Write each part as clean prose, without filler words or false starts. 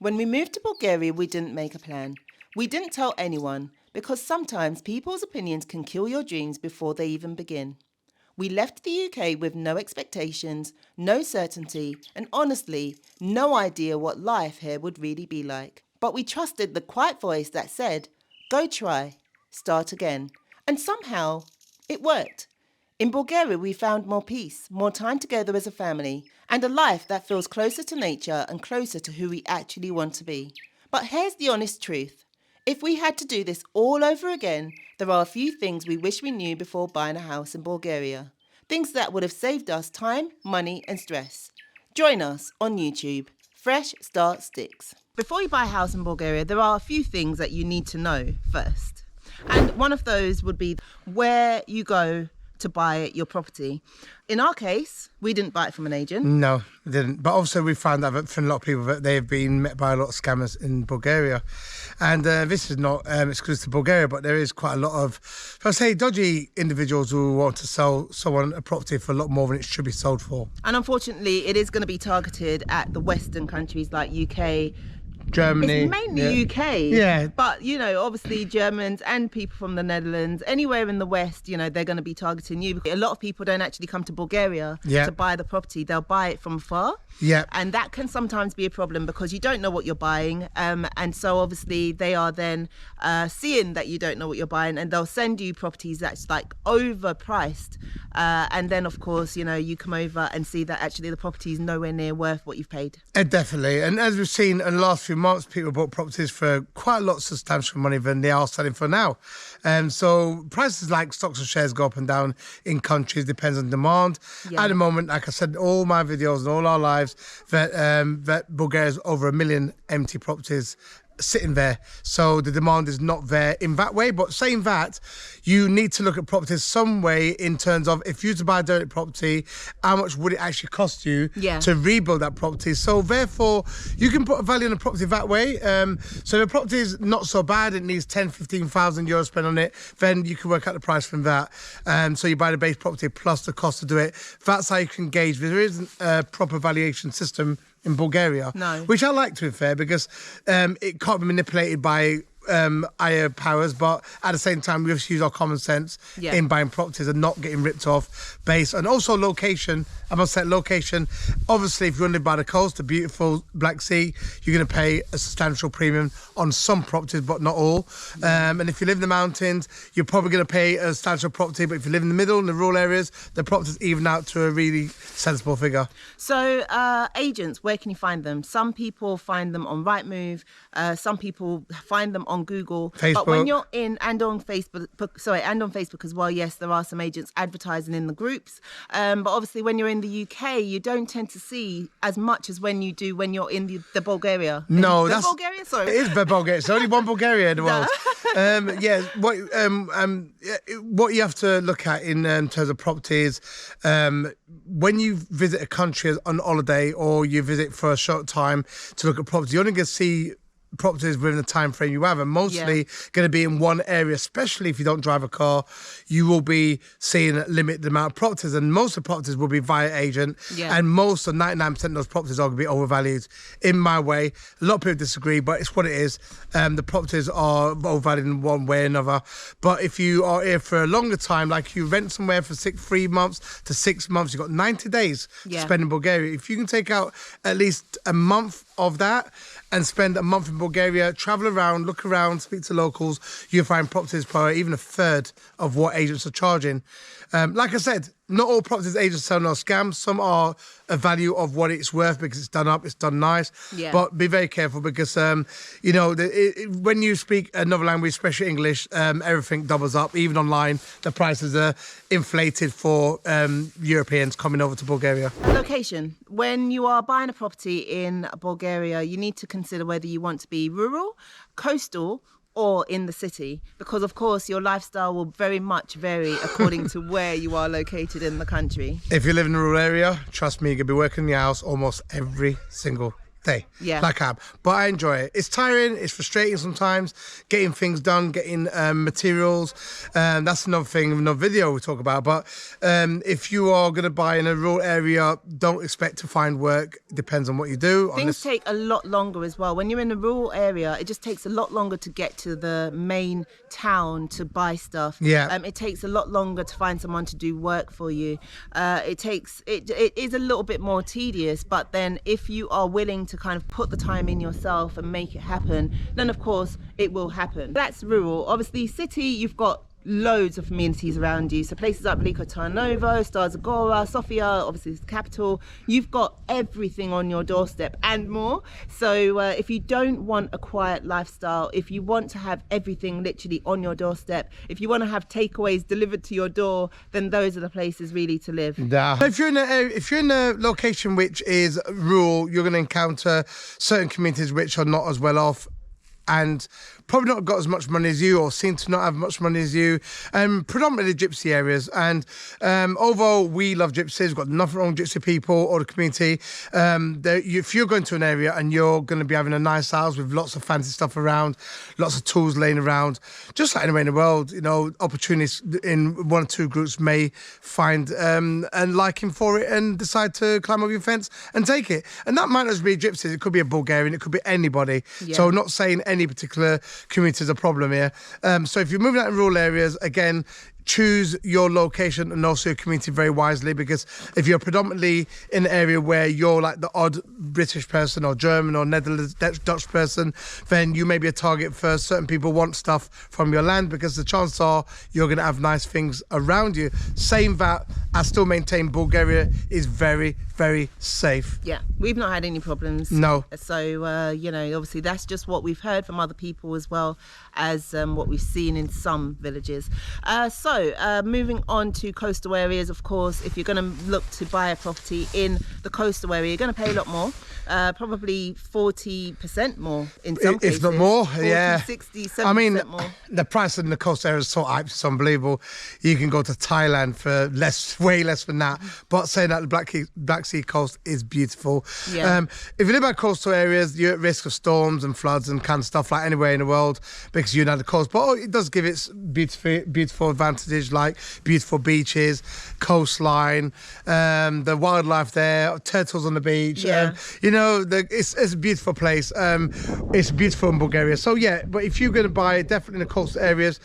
When we moved to Bulgaria, we didn't make a plan. We didn't tell anyone because sometimes people's opinions can kill your dreams before they even begin. We left the UK with no expectations, no certainty, and honestly, no idea what life here would really be like. But we trusted the quiet voice that said, go try, start again. And somehow, it worked. In Bulgaria, we found more peace, more time together as a family, and a life that feels closer to nature and closer to who we actually want to be. But here's the honest truth. If we had to do this all over again, there are a few things we wish we knew before buying a house in Bulgaria. Things that would have saved us time, money and stress. Join us on YouTube. Fresh Start Sticks. Before you buy a house in Bulgaria, there are a few things that you need to know first. And one of those would be where you go to buy your property. In our case, we didn't buy it from an agent. No, we didn't. But also we found out that from a lot of people that they have been met by a lot of scammers in Bulgaria. And this is not exclusive to Bulgaria, but there is quite a lot of, if I say, dodgy individuals who want to sell someone a property for a lot more than it should be sold for. And unfortunately, it is going to be targeted at the Western countries like UK, Germany. It's mainly UK. Yeah. But, you know, obviously Germans and people from the Netherlands, anywhere in the West, you know, they're going to be targeting you. A lot of people don't actually come to Bulgaria to buy the property. They'll buy it from afar. Yeah. And that can sometimes be a problem because you don't know what you're buying. And so obviously they are then seeing that you don't know what you're buying and they'll send you properties that's like overpriced. And then, of course, you know, you come over and see that actually the property is nowhere near worth what you've paid. Definitely. And as we've seen in the last few months, people bought properties for quite a lot of substantial money than they are selling for now. So prices like stocks and shares go up and down in countries, depends on demand. Yeah. At the moment, like I said, all my videos and all our lives, that Bulgaria has over 1 million empty properties sitting there, so the demand is not there in that way. But saying that, you need to look at properties some way in terms of if you were to buy a direct property, how much would it actually cost you to rebuild that property? So therefore you can put a value on a property that way. So the property is not so bad, it needs 10,000-15,000 euros spent on it, then you can work out the price from that. So you buy the base property plus the cost to do it. That's how you can gauge. There isn't a proper valuation system in Bulgaria, which I like, to be fair, because it can't be manipulated by higher powers, but at the same time we have to use our common sense in buying properties and not getting ripped off based, and also location. I must say location, obviously if you want to live by the coast, the beautiful Black Sea, you're going to pay a substantial premium on some properties but not all. And if you live in the mountains, you're probably going to pay a substantial property, but if you live in the middle, in the rural areas, the properties even out to a really sensible figure. So agents, where can you find them? Some people find them on Rightmove, some people find them on Google, Facebook. But when you're in and on Facebook as well, yes, there are some agents advertising in the groups, but obviously when you're in the UK, you don't tend to see as much as when you do when you're in the Bulgaria. No, that's Bulgaria. Sorry, it is Bulgaria. It's only one Bulgaria in the world. What you have to look at in terms of properties, when you visit a country on holiday or you visit for a short time to look at property, you're only going to see properties within the time frame you have, and mostly going to be in one area. Especially if you don't drive a car, you will be seeing a limited amount of properties, and most of the properties will be via agent, and most of 99% of those properties are going to be overvalued. In my way, a lot of people disagree, but it's what it is. The properties are overvalued in one way or another. But if you are here for a longer time, like you rent somewhere for 3 months to 6 months, you've got 90 days to spend in Bulgaria. If you can take out at least a month of that and spend a month in Bulgaria, travel around, look around, speak to locals, you'll find properties for even a third of what agents are charging. Like I said, not all properties agents sell no scams. Some are a value of what it's worth because it's done up, it's done nice. But be very careful because, you know, when you speak another language, especially English, everything doubles up. Even online, the prices are inflated for Europeans coming over to Bulgaria. Location. When you are buying a property in Bulgaria, you need to consider whether you want to be rural, coastal, or in the city, because of course your lifestyle will very much vary according to where you are located in the country. If you live in a rural area, trust me, you're going to be working in your house almost every single day. Yeah. Like I am. But I enjoy it. It's tiring, it's frustrating sometimes, getting things done, getting materials. That's another thing, another video we talk about. But if you are going to buy in a rural area, don't expect to find work. It depends on what you do. Things take a lot longer as well. When you're in a rural area, it just takes a lot longer to get to the main town to buy stuff. Yeah. It takes a lot longer to find someone to do work for you. It is a little bit more tedious, but then if you are willing to kind of put the time in yourself and make it happen, then of course it will happen. That's rural. Obviously, city, you've got loads of amenities around you. So places like Veliko Tarnovo, Stara Zagora, Sofia, obviously it's the capital. You've got everything on your doorstep and more. So if you don't want a quiet lifestyle, if you want to have everything literally on your doorstep, if you want to have takeaways delivered to your door, then those are the places really to live. Yeah. If you're in a location which is rural, you're going to encounter certain communities which are not as well off and probably not got as much money as you, or seem to not have much money as you, predominantly gypsy areas. And although we love gypsies, we've got nothing wrong with gypsy people or the community, if you're going to an area and you're going to be having a nice house with lots of fancy stuff around, lots of tools laying around, just like anywhere in the world, you know, opportunists in one or two groups may find a liking for it and decide to climb over your fence and take it. And that might not just be gypsies, it could be a Bulgarian, it could be anybody. Yeah. So I'm not saying any particular community is a problem here. So if you're moving out in rural areas, again, choose your location and also your community very wisely, because if you're predominantly in an area where you're like the odd British person or German or Netherlands, Dutch person, then you may be a target for certain people who want stuff from your land, because the chances are you're going to have nice things around you. Saying that, I still maintain Bulgaria is very, very safe. Yeah, we've not had any problems. No. So, you know, obviously that's just what we've heard from other people as well as what we've seen in some villages. So moving on to coastal areas, of course, if you're going to look to buy a property in the coastal area, you're going to pay a lot more, probably 40% more in some cases. If not more, 40, yeah. 60, 70% I mean, more. the price in the coastal area is so hyped, it's unbelievable. You can go to Thailand for way less than that. But saying that, the Black Sea coast is beautiful. Yeah. If you live by coastal areas, you're at risk of storms and floods and kind of stuff like anywhere in the world, because you're not the coast. But it does give its beautiful advantages, like beautiful beaches, coastline, the wildlife there, turtles on the beach. Yeah. You know, it's a beautiful place. It's beautiful in Bulgaria. So yeah, but if you're going to buy it, definitely in the coastal areas.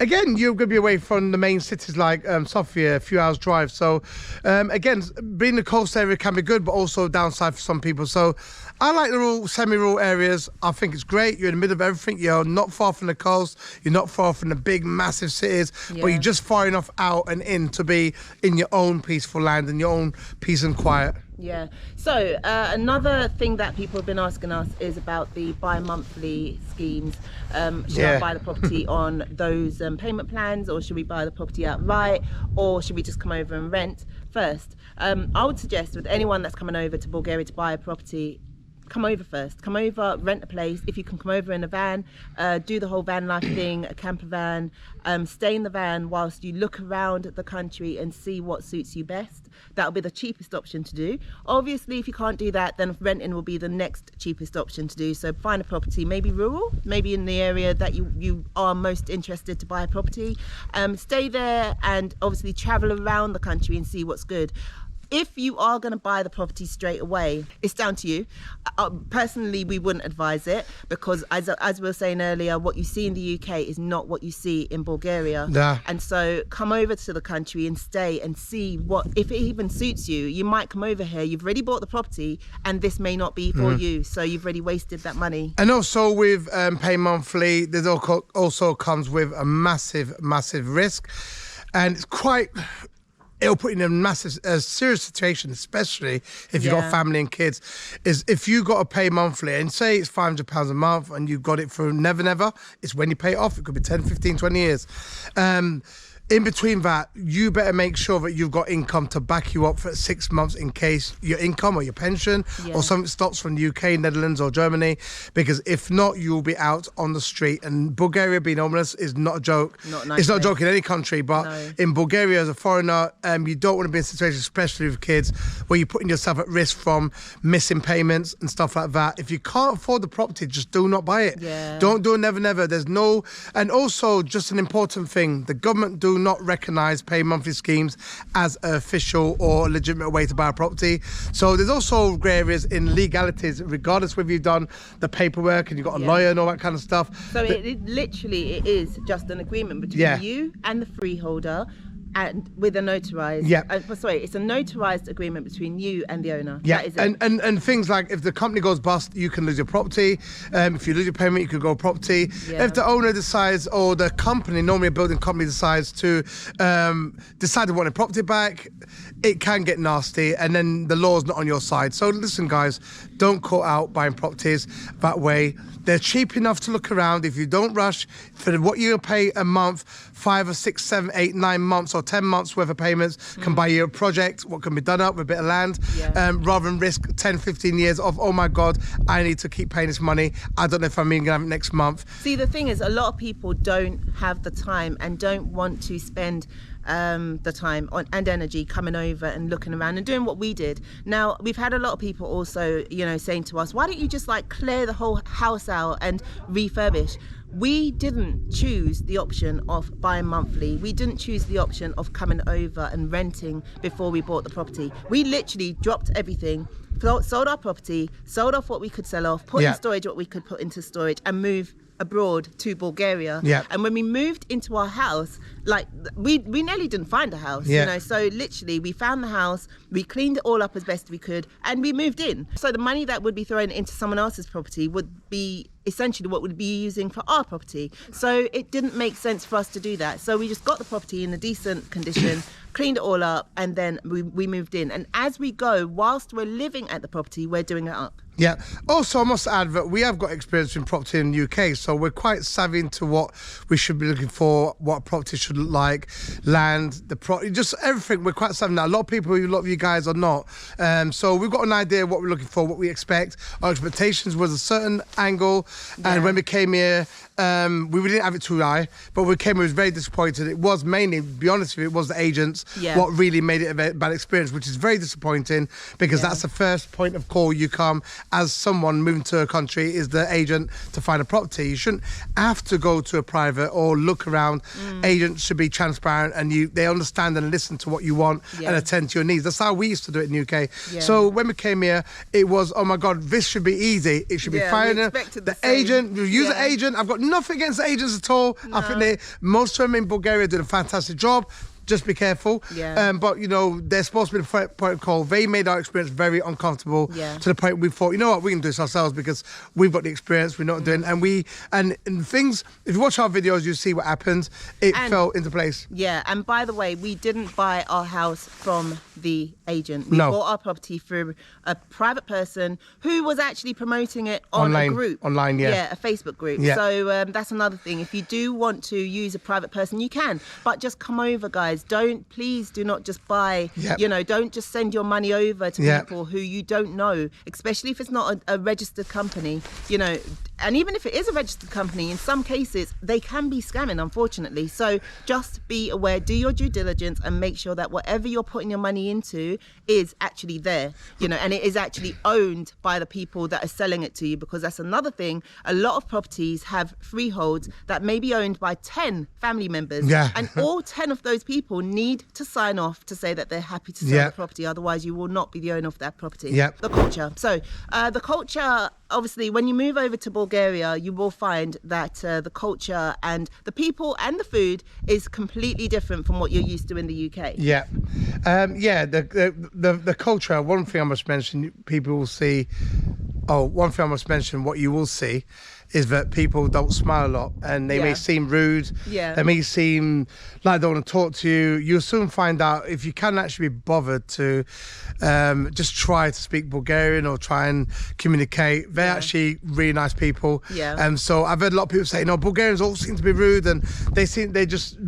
Again, you're going to be away from the main cities like Sofia, a few hours drive. So again, being in the coast area can be good, but also downside for some people. So I like the rural, semi-rural areas. I think it's great. You're in the middle of everything. You're not far from the coast. You're not far from the big, massive cities, but you're just far enough out and in to be in your own peaceful land and your own peace and quiet. Yeah. So another thing that people have been asking us is about the bi-monthly schemes. Should I buy the property on those payment plans, or should we buy the property outright, or should we just come over and rent first? I would suggest with anyone that's coming over to Bulgaria to buy a property, come over first. Come over, rent a place. If you can come over in a van, do the whole van life thing, a camper van, stay in the van whilst you look around the country and see what suits you best. That'll be the cheapest option to do. Obviously, if you can't do that, then renting will be the next cheapest option to do. So find a property, maybe rural, maybe in the area that you are most interested to buy a property. Stay there and obviously travel around the country and see what's good. If you are going to buy the property straight away, it's down to you. Personally, we wouldn't advise it, because as we were saying earlier, what you see in the UK is not what you see in Bulgaria. Nah. And so come over to the country and stay and see if it even suits you. You might come over here, you've already bought the property, and this may not be for you. So you've already wasted that money. And also with pay monthly, there's also comes with a massive, massive risk. And it's it'll put you in a serious situation, especially if you've got family and kids, is if you got to pay monthly, and say it's £500 a month and you've got it for never, it's when you pay it off. It could be 10, 15, 20 years. In between that, you better make sure that you've got income to back you up for 6 months in case your income or your pension or something stops from the UK, Netherlands or Germany, because if not, you'll be out on the street. And Bulgaria being homeless is not a joke. It's not a joke in any country, but in Bulgaria as a foreigner, you don't want to be in a situation, especially with kids, where you're putting yourself at risk from missing payments and stuff like that. If you can't afford the property, just do not buy it. Don't do it, never, never. There's no... And also, just an important thing, the government do not recognise pay monthly schemes as an official or legitimate way to buy a property. So there's also grey areas in legalities, regardless whether you've done the paperwork and you've got a lawyer and all that kind of stuff. So it literally is just an agreement between you and the freeholder, and with a notarized. It's a notarized agreement between you and the owner. That is it. And things like if the company goes bust, you can lose your property. If you lose your payment, you could go property. If the owner decides, or the company, normally a building company decides to decide to want a property back, it can get nasty, and then the law's not on your side. So listen, guys, don't cut out buying properties that way. They're cheap enough to look around. If you don't rush for what you pay a month, 5 or 6, 7, 8, 9 months or 10 months worth of payments can buy you a project, what can be done up with a bit of land, rather than risk 10, 15 years of, oh my God, I need to keep paying this money. I don't know if I'm even gonna have it next month. See, the thing is, a lot of people don't have the time and don't want to spend the time and energy coming over and looking around and doing what we did. Now, we've had a lot of people also, saying to us, why don't you just clear the whole house out and refurbish? We didn't choose the option of buying monthly. We didn't choose the option of coming over and renting before we bought the property. We literally dropped everything, sold our property, sold off what we could sell off, put in storage what we could put into storage, and move abroad to Bulgaria. And when we moved into our house, we nearly didn't find a house, so literally we found the house, we cleaned it all up as best we could, and we moved in. So the money that would be thrown into someone else's property would be essentially what we'd be using for our property. So it didn't make sense for us to do that. So we just got the property in a decent condition, cleaned it all up, and then we moved in. And as we go, whilst we're living at the property, we're doing it up. Also, I must add that we have got experience in property in the UK, so we're quite savvy into what we should be looking for, what property should look like, land, just everything. We're quite savvy now. A lot of you guys are not. So we've got an idea what we're looking for, what we expect. Our expectations was a certain angle, and when we came here, we didn't have it too high, but we came here, was very disappointed. It was mainly, to be honest with you, it was the agents what really made it a bad experience, which is very disappointing, because that's the first point of call you come as someone moving to a country, is the agent to find a property. You shouldn't have to go to a private or look around. Agents should be transparent, and they understand and listen to what you want and attend to your needs. That's how we used to do it in the UK. So when we came here, it was, oh my God, this should be easy. It should be fine. The agent, use an agent. I've got nothing against agents at all. I think most of them in Bulgaria did a fantastic job. Just be careful. But, they're supposed to be the point of call. They made our experience very uncomfortable to the point we thought, you know what, we can do this ourselves because we've got the experience, we're not doing it. And things, if you watch our videos, you see what happens. It fell into place. And by the way, we didn't buy our house from the agent. We bought our property through a private person who was actually promoting it on a group. Online, a Facebook group. So that's another thing. If you do want to use a private person, you can. But just come over, guys. Please do not just buy, don't just send your money over to people who you don't know, especially if it's not a registered company, and even if it is a registered company, in some cases, they can be scamming, unfortunately. So just be aware, do your due diligence, and make sure that whatever you're putting your money into is actually there, and it is actually owned by the people that are selling it to you, because that's another thing. A lot of properties have freeholds that may be owned by 10 family members, and all 10 of those people need to sign off to say that they're happy to sell the property. Otherwise, you will not be the owner of that property. The culture. So the culture, obviously, when you move over to Bulgaria, you will find that the culture and the people and the food is completely different from what you're used to in the UK. The culture, one thing I must mention, what you will see is that people don't smile a lot, and they may seem rude. Yeah. They may seem like they don't want to talk to you. You'll soon find out if you can actually be bothered to just try to speak Bulgarian or try and communicate. They're actually really nice people. Yeah. So I've heard a lot of people say, Bulgarians all seem to be rude, and they just,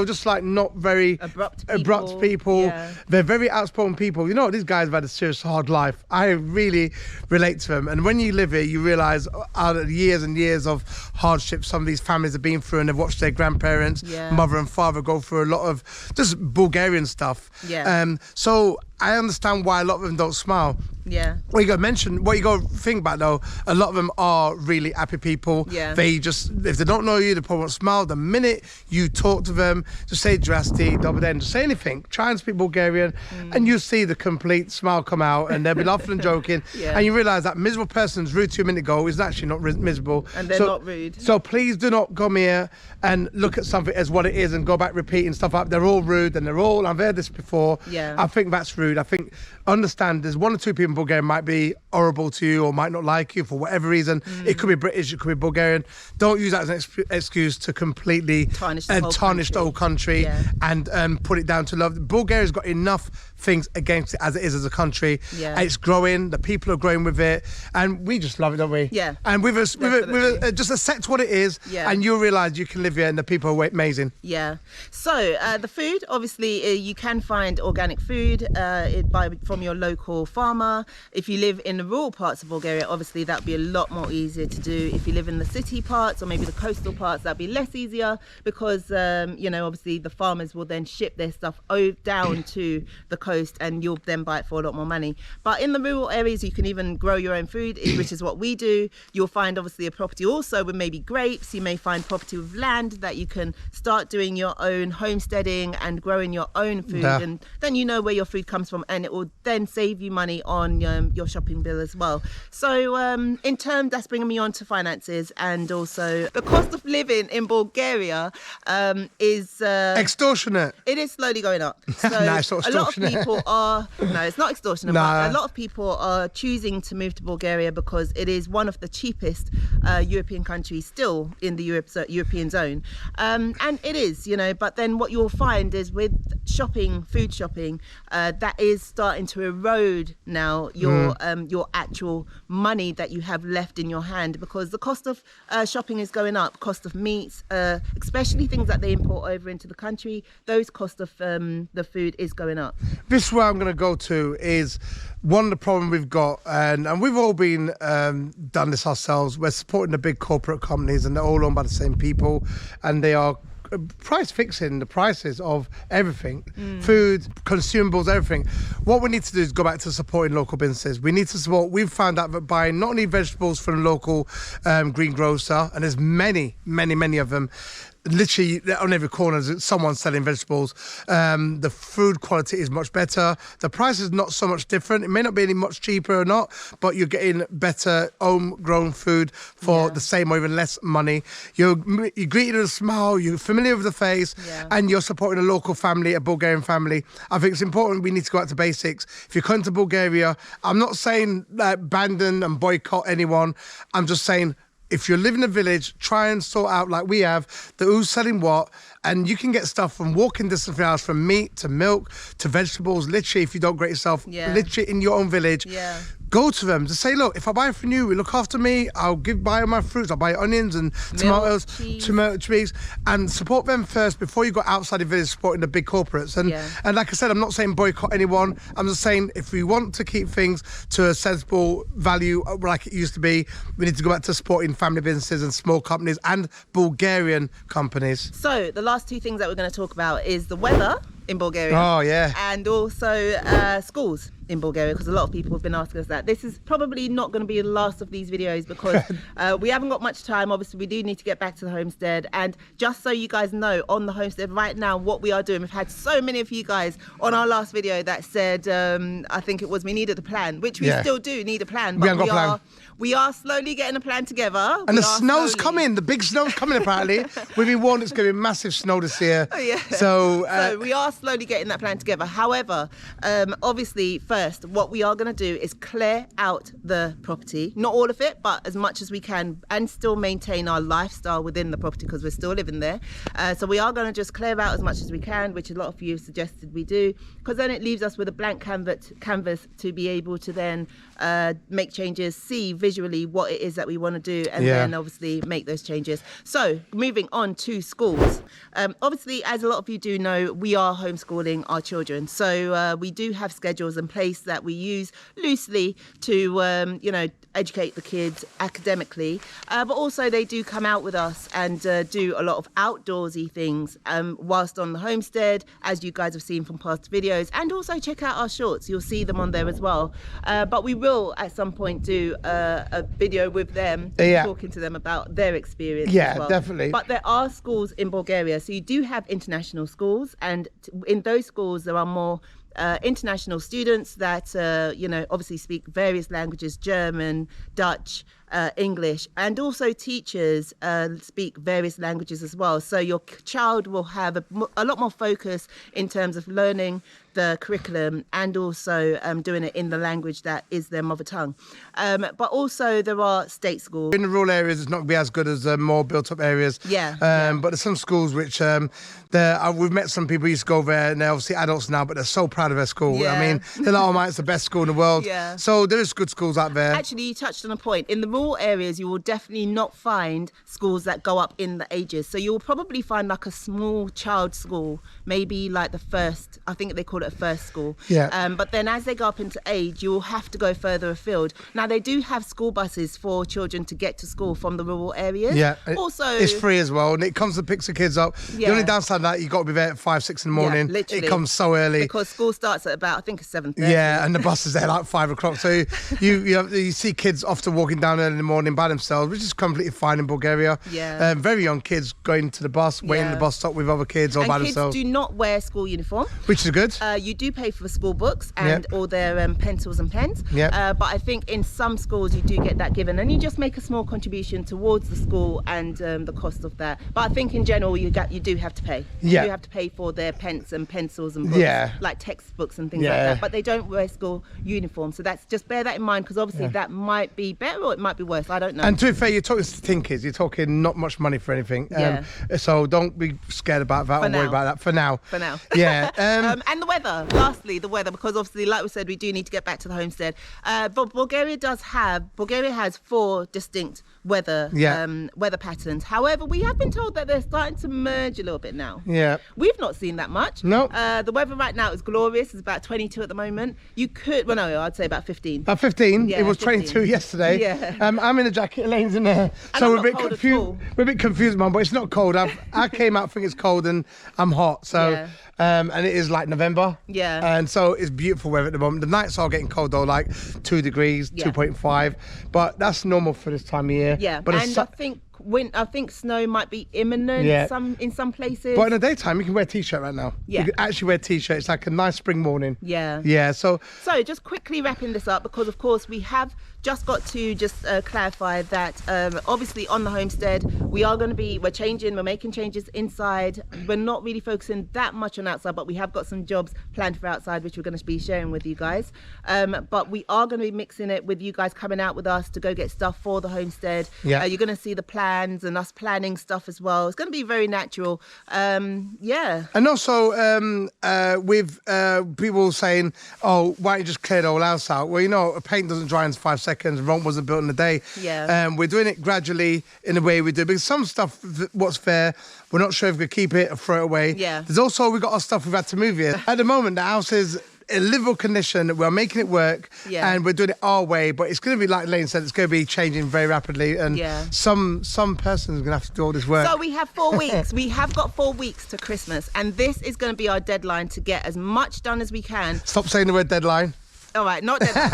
just like not very abrupt people. Yeah. They're very outspoken people. These guys have had a serious hard life. I really relate to them. And when you live here, you realise out of years and years of hardship some of these families have been through, and they've watched their grandparents, mother and father go through a lot of just Bulgarian stuff. Yeah. So I understand why a lot of them don't smile. Yeah. What you got to think about though, a lot of them are really happy people. Yeah. They just, if they don't know you, they probably won't smile. The minute you talk to them, just say drastic, double then, just say anything. Try and speak Bulgarian, and you see the complete smile come out, and they'll be laughing and joking. Yeah. And you realise that miserable person's rude to you a minute ago is actually not miserable. And they're not rude. So please do not come here and look at something as what it is and go back repeating stuff up. They're all rude, and I've heard this before. Yeah. I think that's rude. I think, understand, there's one or two people in Bulgaria might be horrible to you or might not like you for whatever reason. It could be British, it could be Bulgarian. Don't use that as an excuse to completely tarnish the whole country and put it down to love. Bulgaria's got enough things against it as it is as a country. Yeah. It's growing, the people are growing with it, and we just love it, don't we? Yeah. And just accept what it is, and you'll realise you can live here and the people are amazing. Yeah. So the food, obviously, you can find organic food from your local farmer. If you live in the rural parts of Bulgaria, obviously that'd be a lot more easier to do. If you live in the city parts or maybe the coastal parts, that'd be less easier because obviously the farmers will then ship their stuff down to the coast, and you'll then buy it for a lot more money. But in the rural areas, you can even grow your own food, which is what we do. You'll find obviously a property also with maybe grapes. You may find property with land that you can start doing your own homesteading and growing your own food, and then you know where your food comes from, and it will then save you money on your shopping bill as well. So in terms, that's bringing me on to finances, and also the cost of living in Bulgaria is Extortionate. it is slowly going up. So No, it's not a lot of extortionate. people are it's not extortionate, Nah. but a lot of people are choosing to move to Bulgaria because it is one of the cheapest European countries still in the European zone, and it is, but then what you'll find is with food shopping, that is starting to erode now your actual money that you have left in your hand, because the cost of shopping is going up. Cost of meats, especially things that they import over into the country, those cost of the food is going up. This is where I'm going to go to is one of the problems we've got, and we've all been done this ourselves. We're supporting the big corporate companies, and they're all owned by the same people, and they are price fixing the prices of everything, food, consumables, everything. What we need to do is go back to supporting local businesses. We need to support. We've found out that buying not only vegetables from the local greengrocer, and there's many of them. Literally on every corner there's someone selling vegetables. The food quality is much better. The price is not so much different. It may not be any much cheaper or not, but you're getting better homegrown food for the same or even less money. You're greeted with a smile, you're familiar with the face, and you're supporting a local family, a Bulgarian family. I think it's important we need to go back to basics. If you come to Bulgaria, I'm not saying abandon and boycott anyone. I'm just saying, if you live in a village, try and sort out, like we have, who's selling what, and you can get stuff from walking distance from your house, from meat to milk to vegetables, literally, if you don't grate yourself, literally in your own village. Go to them, just say, look, if I buy from you, look after me, I'll buy my fruits, I'll buy onions and tomatoes, trees, and support them first before you go outside the village supporting the big corporates. And like I said, I'm not saying boycott anyone, I'm just saying if we want to keep things to a sensible value like it used to be, we need to go back to supporting family businesses and small companies and Bulgarian companies. So the last two things that we're going to talk about is the weather in Bulgaria. Oh, yeah. And also schools in Bulgaria, because a lot of people have been asking us that. This is probably not going to be the last of these videos because we haven't got much time. Obviously, we do need to get back to the homestead. And just so you guys know, on the homestead right now, what we are doing, we've had so many of you guys on our last video that said, I think it was, we needed a plan, which we still do need a plan. But we are slowly getting a plan together. And the snow's coming. The big snow's coming, apparently. We've been warned it's going to be massive snow this year. So we are slowly getting that plan together. However, obviously, first, first, what we are going to do is clear out the property. Not all of it, but as much as we can, and still maintain our lifestyle within the property because we're still living there. So we are going to just clear out as much as we can, which a lot of you have suggested we do, because then it leaves us with a blank canvas to be able to then make changes, see visually what it is that we want to do, and then obviously make those changes. So moving on to schools. Obviously, as a lot of you do know, we are homeschooling our children. So we do have schedules in place that we use loosely to, educate the kids academically. But also they do come out with us and do a lot of outdoorsy things whilst on the homestead, as you guys have seen from past videos. And also check out our shorts. You'll see them on there as well. But we will at some point do a video with them, talking to them about their experience as well. Definitely. But there are schools in Bulgaria. So you do have international schools, and in those schools there are more international students that obviously speak various languages: German, Dutch, English, and also teachers speak various languages as well. So your child will have a lot more focus in terms of learning the curriculum and also doing it in the language that is their mother tongue. But also there are state schools. In the rural areas, it's not going to be as good as the more built-up areas. But there's some schools which we've met some people who used to go there, and they're obviously adults now, but they're so proud of their school. I mean, they're like, oh my, it's the best school in the world. So there is good schools out there. Actually, you touched on a point. In the rural areas, you will definitely not find schools that go up in the ages. So you'll probably find like a small child school, maybe like the first, I think they call it a first school. But then as they go up into age, you will have to go further afield. Now, they do have school buses for children to get to school from the rural areas. Also, it's free as well, and it comes and picks the kids up. The only downside of that, you've got to be there at 5, 6 in the morning. Literally. It comes so early. Because school starts at about, I think it's 7:30. And the bus is there like 5 o'clock. So you see kids often walking down early in the morning by themselves, which is completely fine in Bulgaria. Very young kids going to the bus, waiting at the bus stop with other kids or by themselves. Kids do not wear school uniform, which is good. You do pay for the school books and all their pencils and pens. But I think in some schools you do get that given, and you just make a small contribution towards the school and the cost of that. But I think in general you do have to pay. You do have to pay for their pens and pencils and books, like textbooks and things like that. But they don't wear school uniform, so that's just bear that in mind, because obviously that might be better or it might be worse. I don't know. And to be fair, you're talking to teen kids. You're talking not much money for anything. So don't be scared about that or worry about that for now. And the weather. Lastly, the weather, because obviously, like we said, we do need to get back to the homestead. But Bulgaria has 4 distinct weather patterns. However, we have been told that they're starting to merge a little bit now. We've not seen that much. No. The weather right now is glorious. It's about 22 at the moment. I'd say about 15. About 15? It was 22 yesterday. I'm in a jacket, Elaine's in there. So we're a bit confused. We're a bit confused, Mum, but it's not cold. I came out thinking it's cold and I'm hot. So and it is like November. And so it's beautiful weather at the moment. The nights are getting cold though, like 2 degrees, 2.5. But that's normal for this time of year. But I think snow might be imminent in some places. But in the daytime, you can wear a t-shirt right now. You can actually wear a t-shirt. It's like a nice spring morning. So just quickly wrapping this up, because of course we have just got to clarify that obviously on the homestead we're making changes inside. We're not really focusing that much on outside, but we have got some jobs planned for outside which we're going to be sharing with you guys. But we are going to be mixing it with you guys coming out with us to go get stuff for the homestead. You're going to see the plans and us planning stuff as well. It's going to be very natural. And also with people saying, oh, why don't you just clear the whole house out? Well, a paint doesn't dry in 5 seconds. Rome wasn't built in a day. We're doing it gradually in the way we do, because some stuff, what's fair, we're not sure if we could keep it or throw it away. There's also, we've got our stuff we've had to move here. At the moment, the house is in livable condition. We're making it work and we're doing it our way, but it's going to be, like Lane said, it's going to be changing very rapidly, and some person's going to have to do all this work. So we have 4 weeks. We have got 4 weeks to Christmas, and this is going to be our deadline to get as much done as we can. Stop saying the word deadline. All right, not deadline.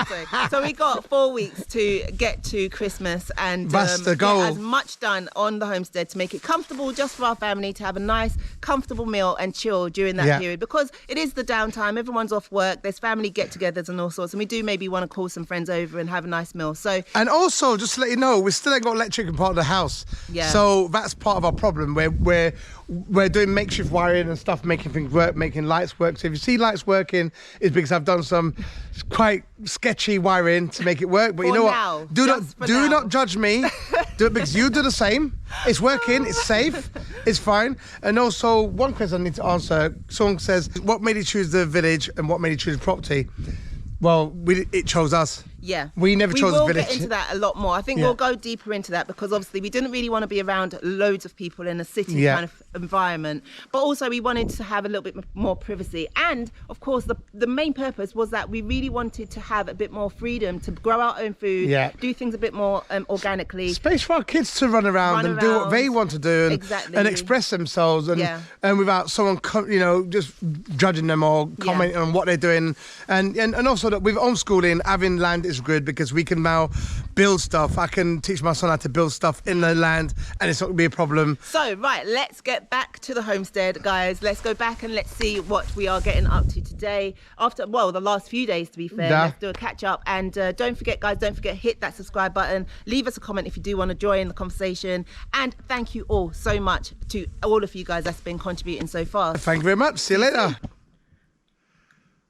Sorry. So we got 4 weeks to get to Christmas and that's the goal. Get as much done on the homestead to make it comfortable just for our family, to have a nice, comfortable meal and chill during that period, because it is the downtime. Everyone's off work. There's family get-togethers and all sorts, and we do maybe want to call some friends over and have a nice meal. And also, just to let you know, we still ain't got electric in part of the house. So that's part of our problem. we're doing makeshift wiring and stuff, making things work, making lights work. So if you see lights working, it's because I've done some quite sketchy wiring to make it work. But you know what? Do not judge me. Do it because you do the same. It's working. It's safe. It's fine. And also, one question I need to answer. Someone says, "What made you choose the village and what made you choose property?" Well, it chose us. Yeah. We never chose the village. We will get into that a lot more. I think we'll go deeper into that because obviously we didn't really want to be around loads of people in a city kind of environment. But also we wanted to have a little bit more privacy. And of course, the main purpose was that we really wanted to have a bit more freedom to grow our own food, do things a bit more organically. Space for our kids to run around and do what they want to do and express themselves and without someone, just judging them or commenting on what they're doing. And also that with homeschooling, having land is good because we can now build stuff. I can teach my son how to build stuff in the land and it's not going to be a problem. So, right, let's get back to the homestead, guys. Let's go back and let's see what we are getting up to today. After, well, the last few days, to be fair. Let's do a catch up. And don't forget, guys, hit that subscribe button. Leave us a comment if you do want to join the conversation. And thank you all so much to all of you guys that's been contributing so far. Thank you very much. See you later.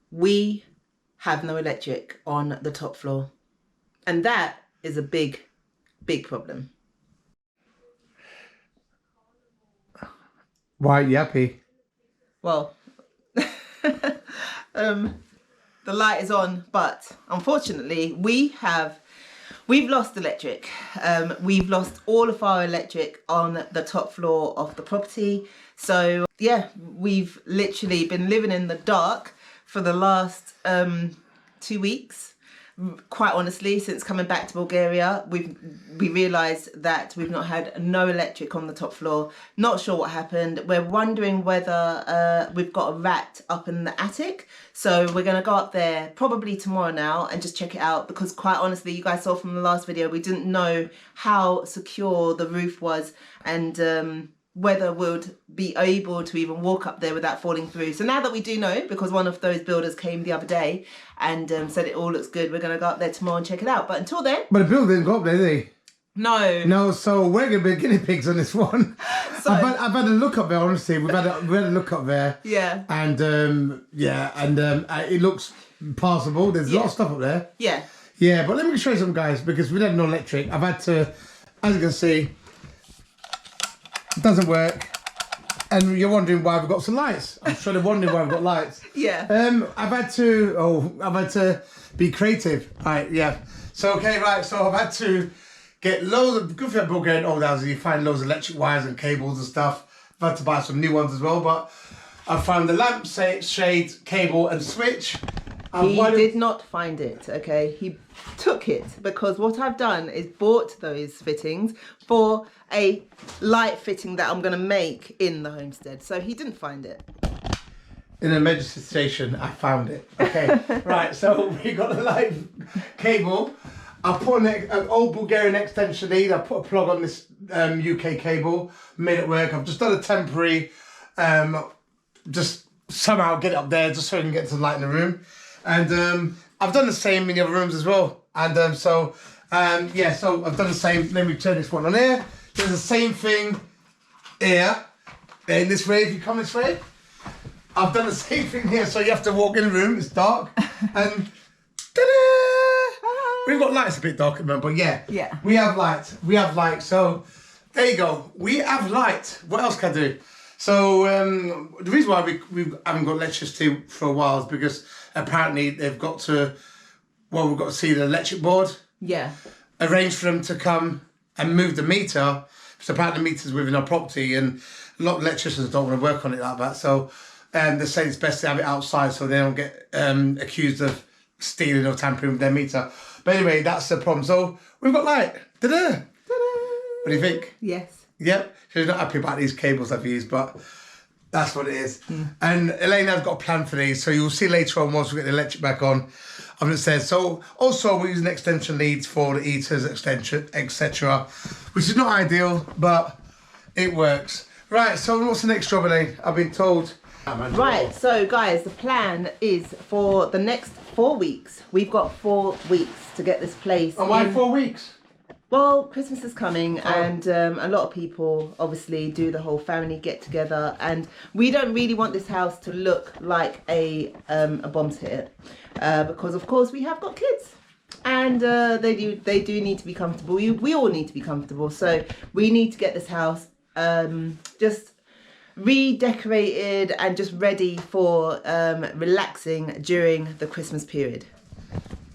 We have no electric on the top floor. And that is a big, big problem. Why are you happy? Well, the light is on, but unfortunately we've lost electric. We've lost all of our electric on the top floor of the property. So yeah, we've literally been living in the dark for the last 2 weeks. Quite honestly, since coming back to Bulgaria, we realised that we've not had no electric on the top floor. Not sure what happened. We're wondering whether we've got a rat up in the attic. So we're going to go up there probably tomorrow now and just check it out because quite honestly, you guys saw from the last video, we didn't know how secure the roof was and whether we'll be able to even walk up there without falling through. So now that we do know, because one of those builders came the other day and said it all looks good, we're going to go up there tomorrow and check it out. But until then... But the builder didn't go up there, did he? No. No, so we're going to be guinea pigs on this one. So, I've had a look up there, honestly. We had a look up there. Yeah. And, it looks passable. There's a lot of stuff up there. Yeah. Yeah, but let me show you some, guys, because we don't have no electric. I've had to, as you can see, it doesn't work. And you're wondering why we've got some lights. I'm sure they're wondering why we've got lights. Yeah. I've had to be creative. Right, yeah. So, okay, right. So I've had to get loads of, good for Bulgarian old houses, you find loads of electric wires and cables and stuff. I've had to buy some new ones as well, but I found the lamp, shade, cable and switch. He did not find it, okay? He took it because what I've done is bought those fittings for a light fitting that I'm going to make in the homestead. So he didn't find it. In an emergency station, I found it. Okay, right, so we got the light cable. I put an old Bulgarian extension lead. I put a plug on this UK cable, made it work. I've just done a temporary, just somehow get it up there just so I can get some light in the room. And I've done the same in the other rooms as well. And so I've done the same. Let me turn this one on here. There's the same thing here. In this way, if you come this way, I've done the same thing here. So you have to walk in the room, it's dark. And ta-da! We've got lights a bit dark at the moment, but yeah. We have light. We have light. So there you go. We have light. What else can I do? So the reason why we haven't got electricity for a while is because apparently they've got to, we've got to see the electric board. Yeah. Arrange for them to come and move the meter. Because apparently the meter's within our property and a lot of electricians don't want to work on it like that. So they say it's best to have it outside so they don't get accused of stealing or tampering with their meter. But anyway, that's the problem. So we've got light. Ta-da! Ta-da! What do you think? Yes. Yep. She's not happy about these cables I've used, but that's what it is. And Elena's got a plan for these, so you'll see later on once we get the electric back on. I've just said, so also we're using extension leads for the heaters, extension, etc., which is not ideal, but it works. Right, so what's the next job, Elaine? I've been told. Right, so guys, the plan is for the next 4 weeks. We've got 4 weeks to get this place. And why 4 weeks? Well, Christmas is coming, and a lot of people obviously do the whole family get together, and we don't really want this house to look like a Homestead, because of course we have got kids, and they do need to be comfortable. We all need to be comfortable, so we need to get this house just redecorated and just ready for relaxing during the Christmas period.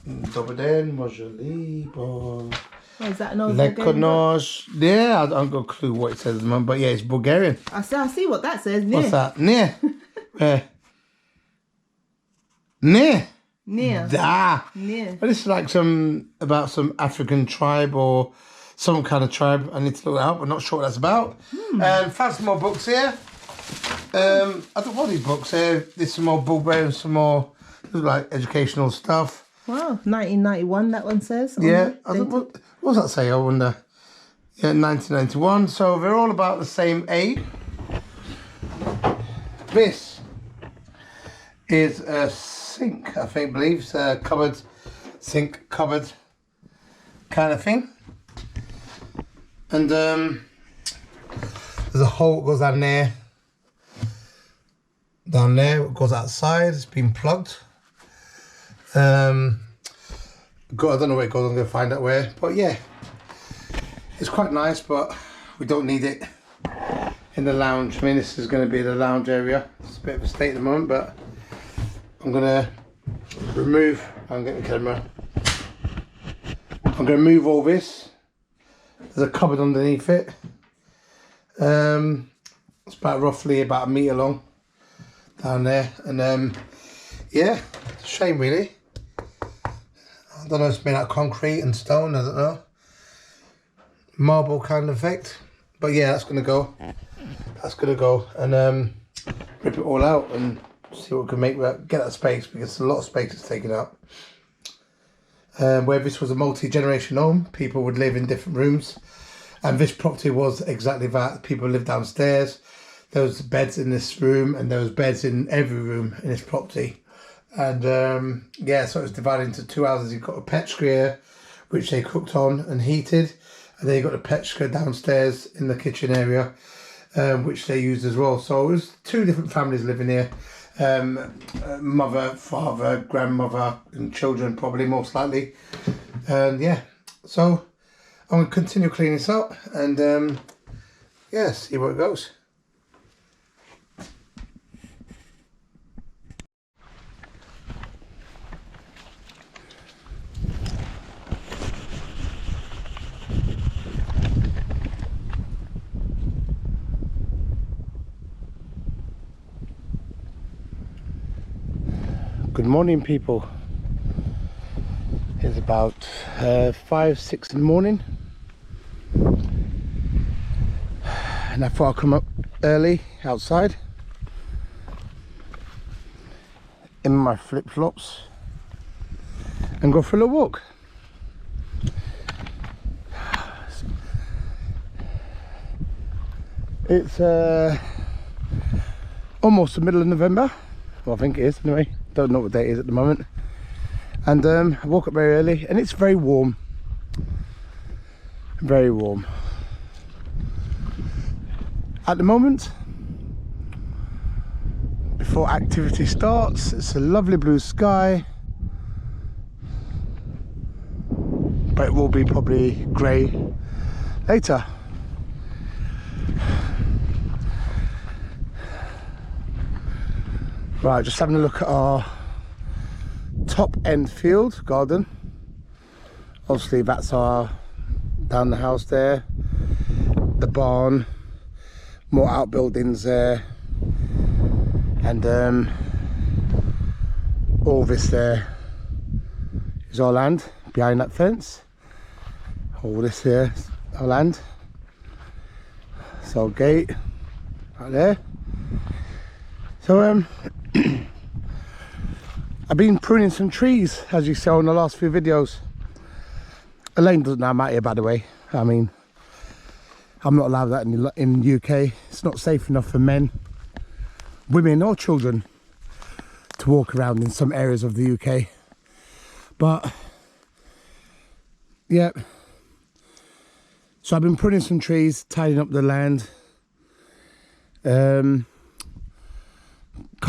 Dobry den, może libo. Oh, is that an old Lekonosh. Yeah, I don't got a clue what it says at the moment, but yeah, it's Bulgarian. I see what that says. What's that? Near. Near. Near. Da. Near. But it's like about some African tribe or some kind of tribe. I need to look it up. I'm not sure what that's about. Found some more books here. I don't know what these books here. There's some more Bulgarian, some more like educational stuff. Wow, 1991. That one says. Yeah, I don't, what does that say? I wonder. Yeah, 1991. So they're all about the same age. This is a sink, I think, believes a cupboard, sink, cupboard kind of thing. And there's a hole that goes down there. Down there, it goes outside. It's been plugged. I don't know where it goes. I'm going to find out where. But yeah, it's quite nice, but we don't need it in the lounge. I mean, this is going to be the lounge area. It's a bit of a state at the moment, but I'm going to remove. I'm getting the camera. I'm going to remove all this. There's a cupboard underneath it. It's about roughly about a metre long down there, and yeah, it's a shame really. I don't know if it's made out of concrete and stone, I don't know. Marble kind of effect. But yeah, that's going to go. That's going to go. And rip it all out and see what we can make, get that space, because a lot of space is taken up. Where this was a multi-generation home, people would live in different rooms. And this property was exactly that. People lived downstairs. There was beds in this room, and there was beds in every room in this property. And yeah, so it was divided into two houses. You've got a petrol, which they cooked on and heated, and then you got a petrol downstairs in the kitchen area, which they used as well. So it was two different families living here, mother, father, grandmother, and children, probably most likely. And yeah, so I'm gonna continue cleaning this up, and yeah, see where it goes. Good morning, people. It's about 5, 6 in the morning, and I thought I'd come up early outside in my flip-flops and go for a little walk. It's almost the middle of November. Well, I think it is anyway. Don't know what day it is at the moment. And I woke up very early, and it's very warm. Very warm. At the moment, before activity starts, it's a lovely blue sky. But it will be probably grey later. Right, just having a look at our top end field garden. Obviously that's our down the house there, the barn, more outbuildings there, and all this there is our land behind that fence. All this here is our land. It's our gate right there. So I've been pruning some trees, as you saw in the last few videos. Elaine doesn't know I'm out here, by the way. I mean, I'm not allowed that in the UK. It's not safe enough for men, women or children to walk around in some areas of the UK. But yeah, So I've been pruning some trees, tidying up the land, cutting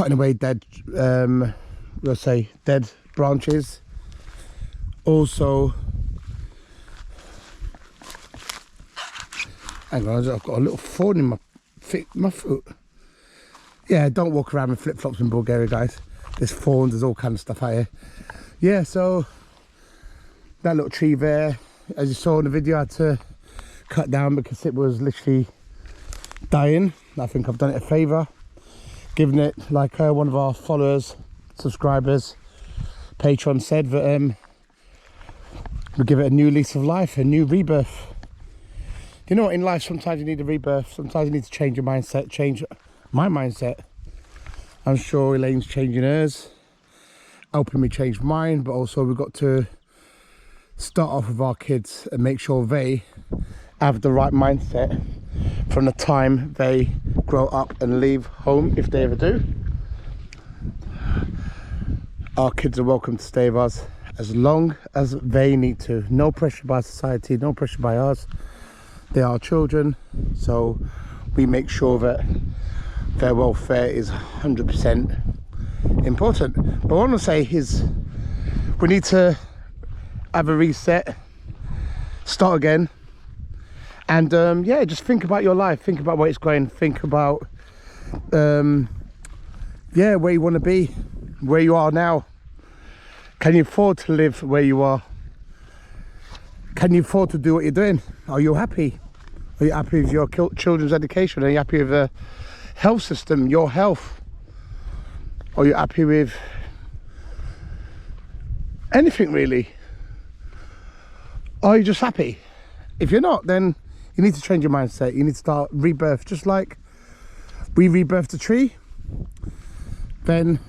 away dead, dead branches. Also, hang on, I've got a little thorn in my foot. Yeah, don't walk around with flip-flops in Bulgaria, guys. There's thorns, there's all kind of stuff out here. Yeah, so that little tree there, as you saw in the video, I had to cut down because it was literally dying. I think I've done it a favour, giving it, like one of our followers, subscribers, Patreon said that we give it a new lease of life, a new rebirth. You know what, in life sometimes you need a rebirth, sometimes you need to change your mindset, change my mindset. I'm sure Elaine's changing hers, helping me change mine, but also we've got to start off with our kids and make sure they have the right mindset from the time they grow up and leave home, if they ever do. Our kids are welcome to stay with us as long as they need to. No pressure by society, no pressure by us. They are children, so we make sure that their welfare is 100% important. But what I want to say is we need to have a reset, start again, and yeah, just think about your life, think about where it's going, think about yeah, where you want to be, where you are now. Can you afford to live where you are? Can you afford to do what you're doing? Are you happy? Are you happy with your children's education? Are you happy with the health system, your health? Are you happy with anything really? Are you just happy? If you're not, then you need to change your mindset. You need to start rebirth. Just like we rebirthed a tree, then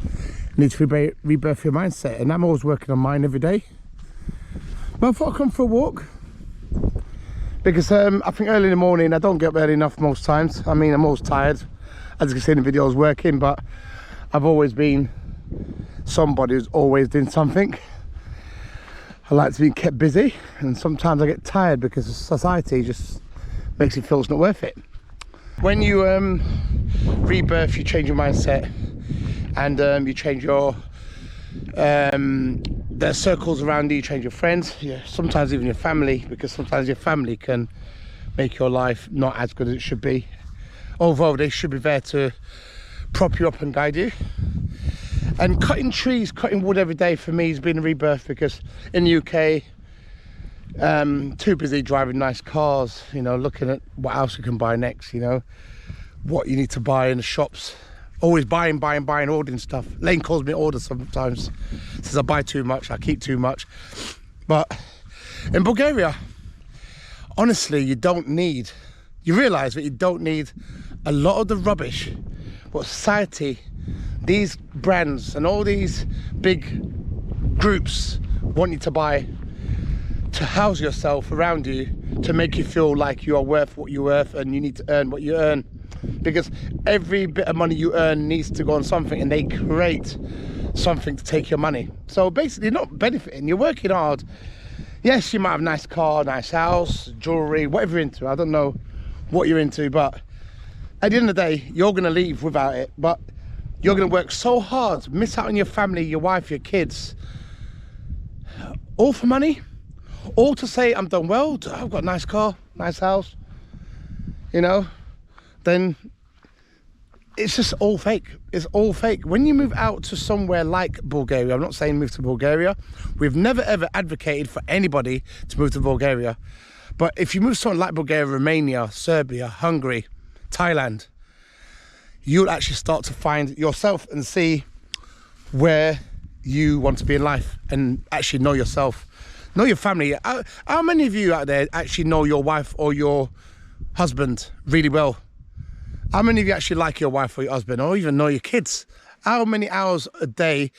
you need to rebirth your mindset. And I'm always working on mine every day. But I thought I'd come for a walk, because I think early in the morning, I don't get up early enough most times. I mean, I'm always tired. As you can see in the video, I was working, but I've always been somebody who's always doing something. I like to be kept busy, and sometimes I get tired because society just makes it feel it's not worth it. When you rebirth, you change your mindset, and you change your the circles around you, change your friends, yeah, sometimes even your family, because sometimes your family can make your life not as good as it should be, although they should be there to prop you up and guide you. And cutting trees, cutting wood every day for me has been a rebirth, because in the UK, too busy driving nice cars, you know, looking at what else you can buy next, you know, what you need to buy in the shops. Always buying, ordering stuff. Lane calls me order sometimes, says I buy too much, I keep too much. But in Bulgaria, honestly, you realise that you don't need a lot of the rubbish what society, these brands and all these big groups want you to buy to house yourself around you, to make you feel like you are worth what you're worth and you need to earn what you earn. Because every bit of money you earn needs to go on something, and they create something to take your money. So basically, you're not benefiting, you're working hard. Yes, you might have a nice car, nice house, jewellery, whatever you're into. I don't know what you're into, but at the end of the day, you're going to leave without it. But you're going to work so hard, miss out on your family, your wife, your kids, all for money, all to say, I'm done well, I've got a nice car, nice house, you know. Then it's just all fake. It's all fake. When you move out to somewhere like Bulgaria, I'm not saying move to Bulgaria. We've never ever advocated for anybody to move to Bulgaria. But if you move to somewhere like Bulgaria, Romania, Serbia, Hungary, Thailand, you'll actually start to find yourself and see where you want to be in life, and actually know yourself, know your family. How many of you out there actually know your wife or your husband really well? How many of you actually like your wife or your husband, or even know your kids? How many hours a day,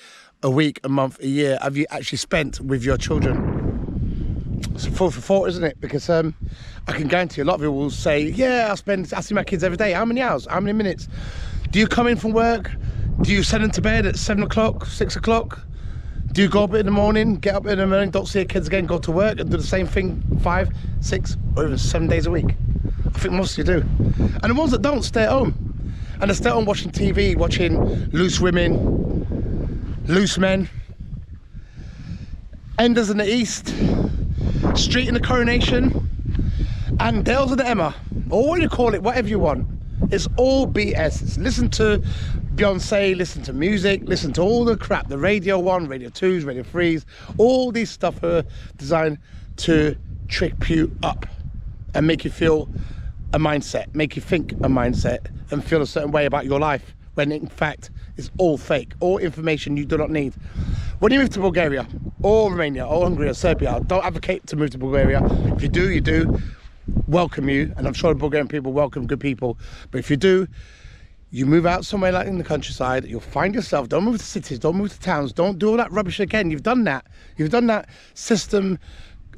a week, a month, a year have you actually spent with your children? It's food for thought, isn't it? Because I can guarantee a lot of you will say, yeah, I see my kids every day. How many hours? How many minutes? Do you come in from work? Do you send them to bed at 7 o'clock, 6 o'clock? Do you go up in the morning, get up in the morning, don't see your kids again, go to work and do the same thing 5, 6 or even 7 days a week? I think most of you do. And the ones that don't, stay at home. And they stay at home watching TV, watching loose women, loose men, Enders in the East, Street in the Coronation, and Dales of the Emma, or what you call it, whatever you want. It's all BS. It's listen to Beyonce, listen to music, listen to all the crap, the Radio 1, Radio 2s, Radio 3s, all these stuff are designed to trick you up and make you feel a mindset, make you think a mindset and feel a certain way about your life, when in fact it's all fake, all information you do not need. When you move to Bulgaria or Romania or Hungary or Serbia, don't advocate to move to Bulgaria. If you do, you do. Welcome you, and I'm sure the Bulgarian people welcome good people, but if you do, you move out somewhere like in the countryside, you'll find yourself, don't move to cities, don't move to towns, don't do all that rubbish again. You've done that system,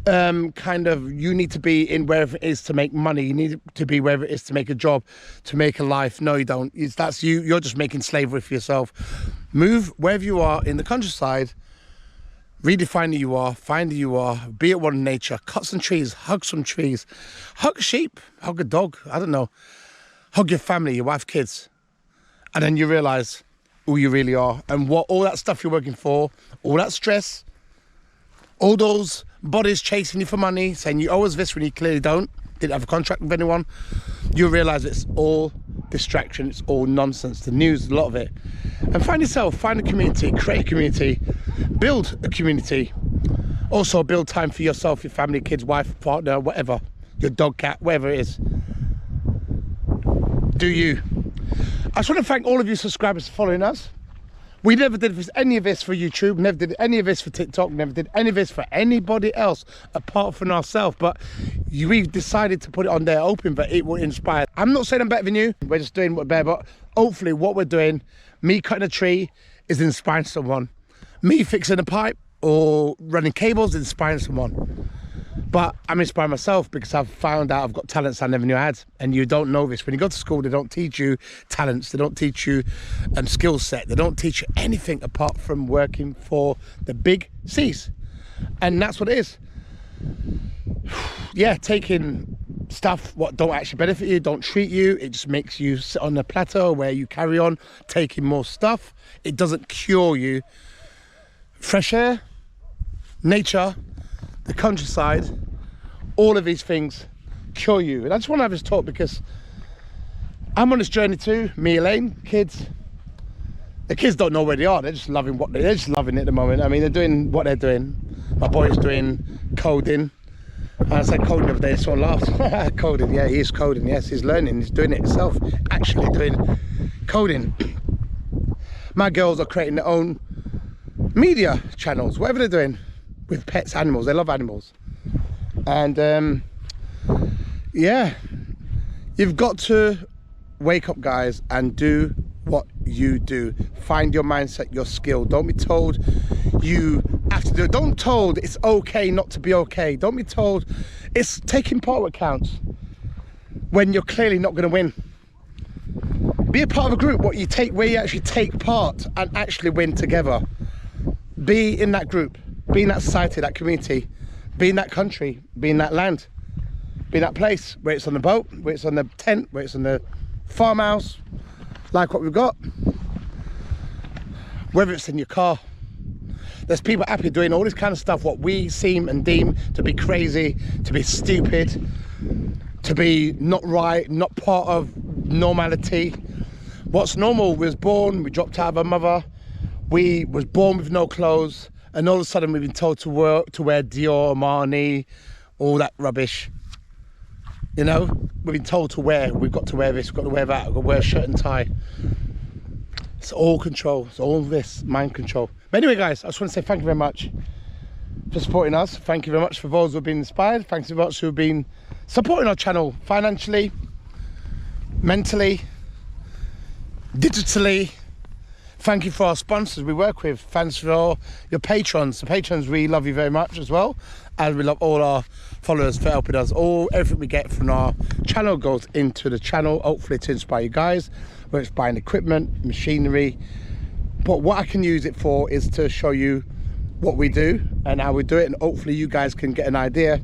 kind of, you need to be in wherever it is to make money, you need to be wherever it is to make a job, to make a life. No, you don't. That's you're just making slavery for yourself. Move wherever you are in the countryside, redefine who you are, find who you are, be at one in nature, cut some trees, hug some trees, hug a sheep, hug a dog, I don't know, hug your family, your wife, kids, and then you realise who you really are and what all that stuff you're working for, all that stress, all those bodies chasing you for money, saying you owe us this when you clearly don't, didn't have a contract with anyone, you realise it's all distraction, it's all nonsense, the news, a lot of it. And find yourself, find a community, create a community, build a community. Also build time for yourself, your family, kids, wife, partner, whatever, your dog, cat, whatever it is. Do you. I just want to thank all of you subscribers for following us. We never did any of this for YouTube, never did any of this for TikTok, never did any of this for anybody else apart from ourselves. But we've decided to put it on there open, but it will inspire. I'm not saying I'm better than you, we're just doing what we're better, but hopefully what we're doing, me cutting a tree, is inspiring someone. Me fixing a pipe or running cables is inspiring someone. But I'm inspiring myself because I've found out I've got talents I never knew I had. And you don't know this. When you go to school, they don't teach you talents. They don't teach you skill set. They don't teach you anything apart from working for the big C's. And that's what it is. Yeah, taking stuff what don't actually benefit you, don't treat you. It just makes you sit on a plateau where you carry on taking more stuff. It doesn't cure you. Fresh air, nature, the countryside, all of these things cure you. And I just want to have this talk because I'm on this journey too. Me, Elaine, kids. The kids don't know where they are. They're just loving they're just loving it at the moment. I mean, they're doing what they're doing. My boy's doing coding. And I said coding the other day, someone laughed. Coding, yeah, he is coding. Yes, he's learning. He's doing it himself. Actually doing coding. My girls are creating their own media channels, whatever they're doing. With pets, animals, they love animals. And yeah, you've got to wake up, guys, and do what you do. Find your mindset, your skill. Don't be told you have to do it. Don't be told it's okay not to be okay. Don't be told it's taking part what counts when you're clearly not going to win. Be a part of a group where you actually take part and actually win together. Be in that group. Be in that society, that community, be in that country, be in that land, be in that place, where it's on the boat, where it's on the tent, where it's on the farmhouse, like what we've got, whether it's in your car. There's people happy doing all this kind of stuff, what we seem and deem to be crazy, to be stupid, to be not right, not part of normality. What's normal was born, we dropped out of our mother, we was born with no clothes, and all of a sudden we've been told to wear Dior, Armani, all that rubbish. You know, we've been told to wear, we've got to wear this, we've got to wear that, we've got to wear a shirt and tie. It's all control, it's all this, mind control. But anyway, guys, I just want to say thank you very much for supporting us. Thank you very much for those who have been inspired. Thanks very much who have been supporting our channel financially, mentally, digitally. Thank you for our sponsors we work with. Thanks for your patrons. The patrons, we love you very much as well. And we love all our followers for helping us. Everything we get from our channel goes into the channel, hopefully to inspire you guys, whether it's buying equipment, machinery. But what I can use it for is to show you what we do and how we do it, and hopefully you guys can get an idea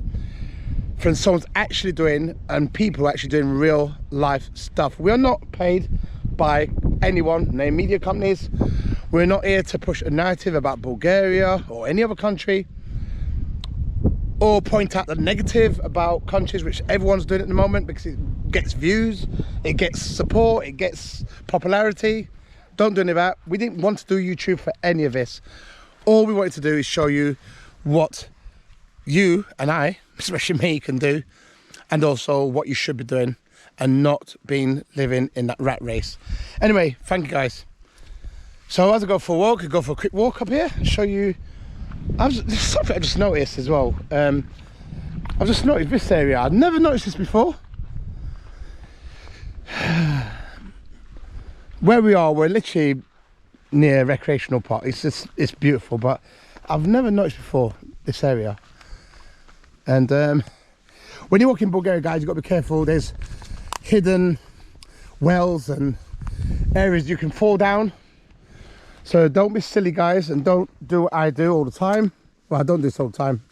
from someone's actually doing, and people actually doing real life stuff. We are not paid by anyone, no media companies. We're not here to push a narrative about Bulgaria or any other country, or point out the negative about countries, which everyone's doing at the moment, because it gets views, it gets support, it gets popularity. Don't do any of that. We didn't want to do YouTube for any of this. All we wanted to do is show you what you and I, especially me, can do, and also what you should be doing, and not living in that rat race. Anyway, thank you guys. So as I go for a walk, I go for a quick walk up here and show you. There's something I just noticed as well. I've just noticed this area. I've never noticed this before. Where we are, we're literally near a recreational park. It's beautiful, but I've never noticed before this area. And when you walk in Bulgaria, guys, you've got to be careful. There's hidden wells and areas you can fall down. So don't be silly, guys, and don't do what I do all the time. Well, I don't do this all the time.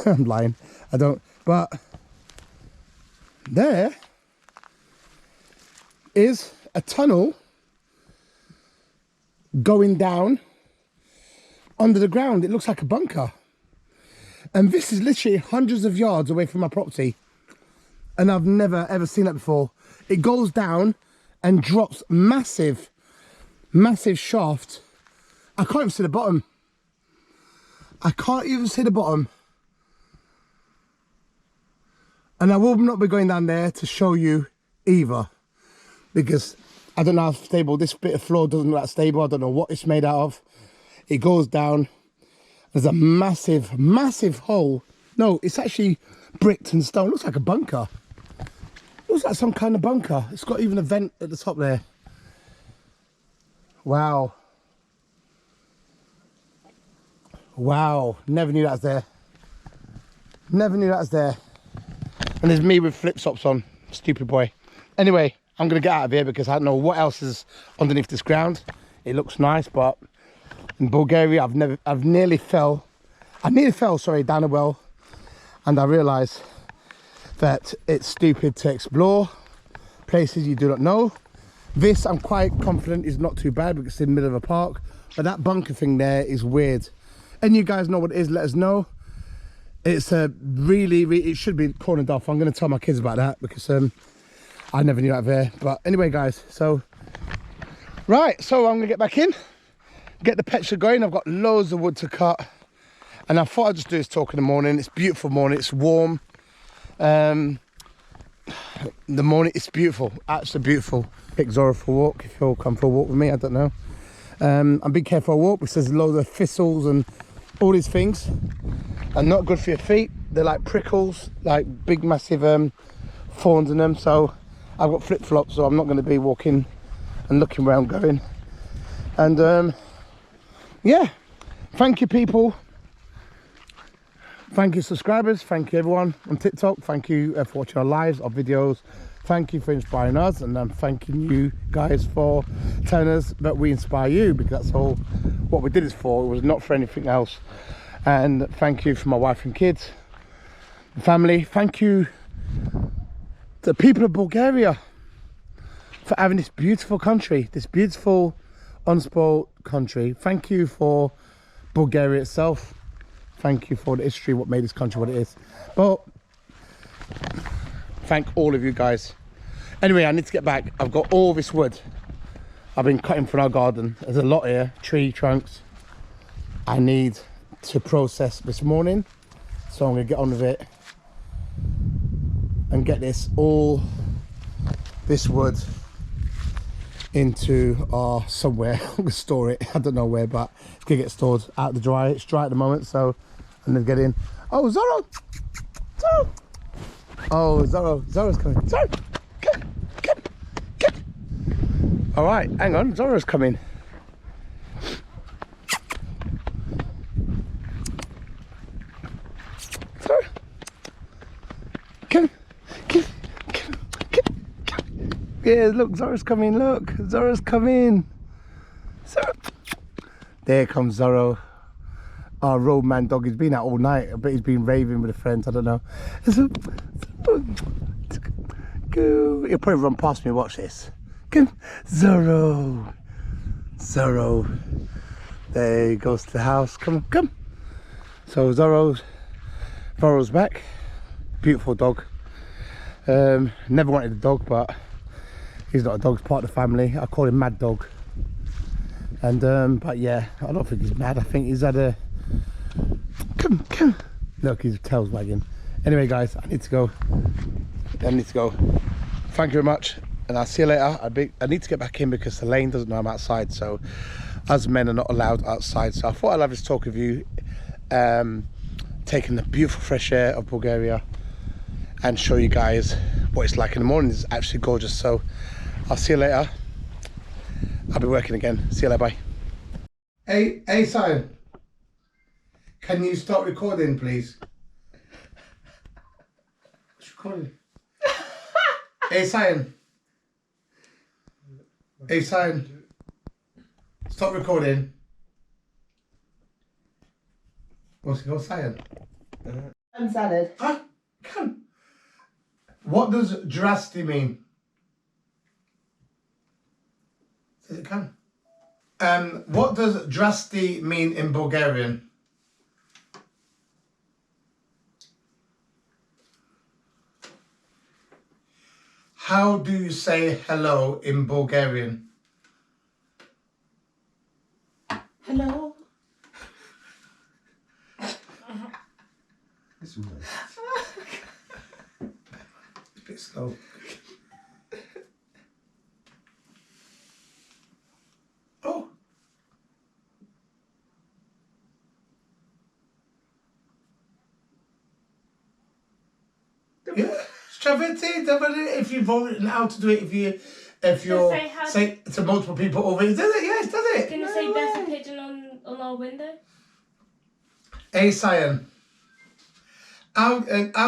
I'm lying. I don't. But there is a tunnel going down under the ground. It looks like a bunker. And this is literally hundreds of yards away from my property. And I've never ever seen that before. It goes down and drops massive shaft. I can't even see the bottom. I can't even see the bottom. And I will not be going down there to show you either, because I don't know how stable. This bit of floor doesn't look that stable. I don't know what it's made out of. It goes down. There's a massive hole. No, it's actually bricked and stone. It looks like a bunker. It looks like some kind of bunker. It's got even a vent at the top there. Wow. Wow, never knew that was there. Never knew that was there. And there's me with flip-flops on, stupid boy. Anyway, I'm gonna get out of here because I don't know what else is underneath this ground. It looks nice, but in Bulgaria, I nearly fell, sorry, down a well, and I realised that it's stupid to explore places you do not know. This, I'm quite confident, is not too bad because it's in the middle of a park, but that bunker thing there is weird. And you guys know what it is, let us know. It's a really, it should be cornered off. I'm going to tell my kids about that because I never knew that there. But anyway, guys, so right, so I'm going to get back in, get the petrol going. I've got loads of wood to cut, and I thought I'd just do this talk in the morning. It's a beautiful morning, it's warm. The morning, it's beautiful, absolutely beautiful. Pick Zora for a walk if you'll come for a walk with me, I don't know. I'm being careful I walk because there's loads of thistles and all these things are not good for your feet. They're like prickles, like big massive thorns in them. So I've got flip-flops, so I'm not going to be walking and looking where I'm going. And yeah, thank you people, thank you subscribers, thank you everyone on TikTok, thank you for watching our lives, our videos. Thank you for inspiring us, and I'm thanking you guys for telling us that we inspire you, because that's all what we did this for. It was not for anything else. And thank you for my wife and kids, family. Thank you to the people of Bulgaria for having this beautiful country, this beautiful unspoiled country. Thank you for Bulgaria itself. Thank you for the history, what made this country what it is. But thank all of you guys. Anyway, I need to get back. I've got all this wood I've been cutting from our garden. There's a lot here, tree trunks. I need to process this morning, so I'm gonna get on with it and get this wood into somewhere. I'm gonna store it. I don't know where, but it's gonna get stored out to dry. It's dry at the moment, so I'm gonna get in. Oh, Zorro! Zorro! Oh, Zorro's coming. Zorro, come. All right, hang on, Zorro's coming. Zorro, come. Yeah, look, Zorro's coming. Look, Zorro's coming. Zorro. There comes Zorro. our roadman dog. He's been out all night. I bet he's been raving with a friend. I don't know. He'll probably run past me. Watch this. Come, Zorro. Zorro. There he goes to the house. Come on, come. So Zorro's back. Beautiful dog. Never wanted a dog, but he's not a dog. He's part of the family. I call him Mad Dog. And but yeah, I don't think he's mad. I think he's had a come. Look, his tail's wagging. Anyway, guys, I need to go. Thank you very much, and I'll see you later. I need to get back in because the lane doesn't know I'm outside. So, us men are not allowed outside. So I thought I'd have this talk with you, taking the beautiful fresh air of Bulgaria, and show you guys what it's like in the morning. It's actually gorgeous. So I'll see you later. I'll be working again. See you later, bye. Hey, Simon. Can you stop recording, please? It's recording. Hey, Simon. Hey, Simon. Stop recording. What's it called, Simon? Salad. Huh? Come. What does drasty mean? Says it can. What does drasty mean in Bulgarian? How do you say hello in Bulgarian? Hello. It's a bit slow. Oh. Yeah. If you've already how to do it, if you're say to multiple people over, does it? Yes, does it? Can you say there's a pigeon on our window? Hey, Cyan. How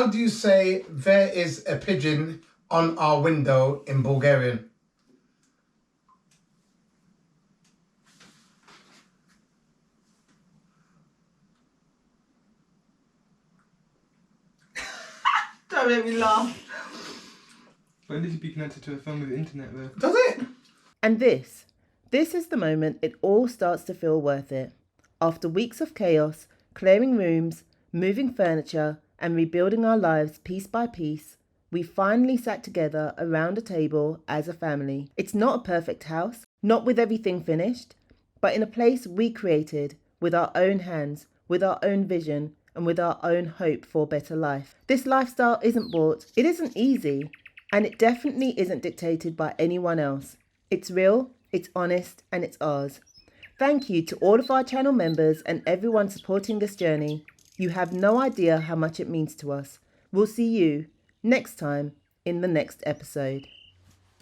do you say there is a pigeon on our window in Bulgarian? Don't make me laugh. When did you be connected to a phone with the internet though? Does it? And this is the moment it all starts to feel worth it. After weeks of chaos, clearing rooms, moving furniture, and rebuilding our lives piece by piece, we finally sat together around a table as a family. It's not a perfect house, not with everything finished, but in a place we created with our own hands, with our own vision, and with our own hope for a better life. This lifestyle isn't bought, it isn't easy, and it definitely isn't dictated by anyone else. It's real, it's honest, and it's ours. Thank you to all of our channel members and everyone supporting this journey. You have no idea how much it means to us. We'll see you next time in the next episode.